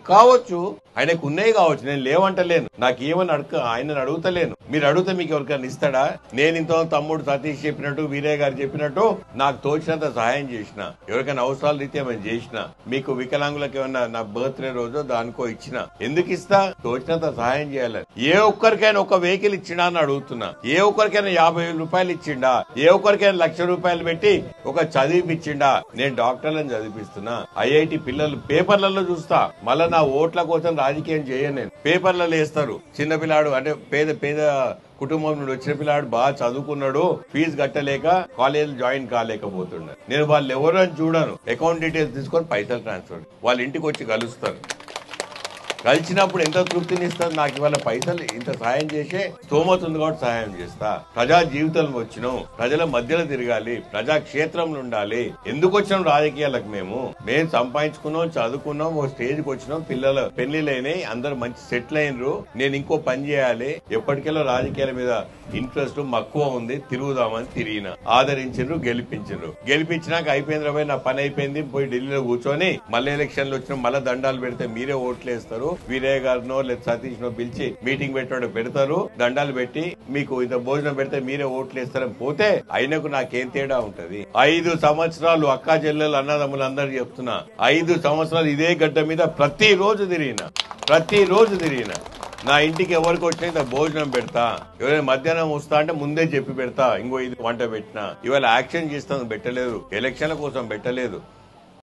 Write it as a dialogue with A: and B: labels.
A: కావచ్చు, ఆయనకు ఉన్నాయి కావచ్చు, నేను లేవంటలేను. నాకు ఏమని ఆయనను అడుగుతలేను. మీరు అడిగితే మీకు ఎవరికైనా ఇస్తాడా? నేను ఇంత తమ్ముడు సతీష్ చెప్పినట్టు, వీరయ్య గారు చెప్పినట్టు నాకు తోచినంత సహాయం చేసిన, ఎవరికైనా అవసరాల రీత్యా ఏమైనా చేసిన, మీకు వికలాంగులకు ఏమన్నా నా బర్త్డే రోజు దానికో ఇచ్చిన, ఎందుకు ఇస్తా? తోచినంత సహాయం చేయాలి. ఏ ఒక్కరికైనా ఒక వెహికల్ ఇచ్చిండా అని అడుగుతున్నా. ఏ ఒక్కరికైనా 50,000 రూపాయలు ఇచ్చిండా? ఏ ఒక్కరికైనా 1,00,000 రూపాయలు పెట్టి ఒక చదివిపించిండా? నేను డాక్టర్లను చదివిస్తున్నా. ఐఐటి పిల్లలు పేపర్లలో చూస్తా. మళ్ళా నా ఓట్ల కోసం రాజకీయం చేయను. నేను పేపర్లలో వేస్తారు, చిన్నపిల్లాడు అంటే పేద కుటుంబం నుండి వచ్చిన పిల్లాడు బాగా చదువుకున్నాడు, ఫీజు కట్టలేక కాలేజ్ జాయిన్ కాలేకపోతున్నాడు. నేను వాళ్ళు ఎవరు అని చూడను. అకౌంట్ డీటెయిల్స్ తీసుకొని పైసలు ట్రాన్స్ఫర్, వాళ్ళ ఇంటికి వచ్చి కలుస్తారు. కలిసినప్పుడు ఎంత తృప్తినిస్తుంది. నాకు ఇవాళ పైసలు ఇంత సహాయం చేసే స్తోమత ఉంది కాబట్టి సహాయం చేస్తా. ప్రజా జీవితంలో వచ్చినాం, ప్రజల మధ్యలో తిరగాలి, ప్రజా క్షేత్రంలో ఉండాలి. ఎందుకు వచ్చినాం రాజకీయాలకు? మేము సంపాదించుకున్నాం, చదువుకున్నాం, ఓ స్టేజ్కి వచ్చినాం, పిల్లలు పెళ్లిలైనాయి, అందరు మంచి సెటిల్ అయినరు. నేను ఇంకో పని చేయాలి. ఎప్పటికెళ్ళో రాజకీయాల మీద ఇంట్రెస్ట్ మక్కువ ఉంది, తిరుగుదామని తిరిగిన. ఆదరించారు, గెలిపించినాక అయిపోయింది రాబాయ్, నా పని అయిపోయింది, పోయి ఢిల్లీలో కూర్చొని మళ్ళీ ఎలక్షన్లు వచ్చిన మళ్ళీ దండాలు పెడితే మీరే ఓట్లు వేస్తారు. వీరయ్య గారినో లేదా సతీష్ నో పిలిచి మీటింగ్ పెడతారు, దండాలు పెట్టి మీకు ఇంత భోజనం పెడితే మీరే ఓట్లు వేస్తారని పోతే ఆయనకు నాకేం తేడా ఉంటది? 5 సంవత్సరాలు అక్కా చెల్లెలు అన్నదమ్ములు అందరూ చెప్తున్నా, 5 సంవత్సరాలు ఇదే గడ్డ మీద ప్రతిరోజు తిరిగిన. నా ఇంటికి ఎవరికి వచ్చినా భోజనం పెడతా. ఎవరైనా మధ్యాహ్నం వస్తా అంటే ముందే చెప్పి పెడతా, ఇంకో ఇది వంట పెట్టినా. ఇవాళ యాక్షన్ చేస్తాను పెట్టలేదు, ఎలక్షన్ల కోసం పెట్టలేదు.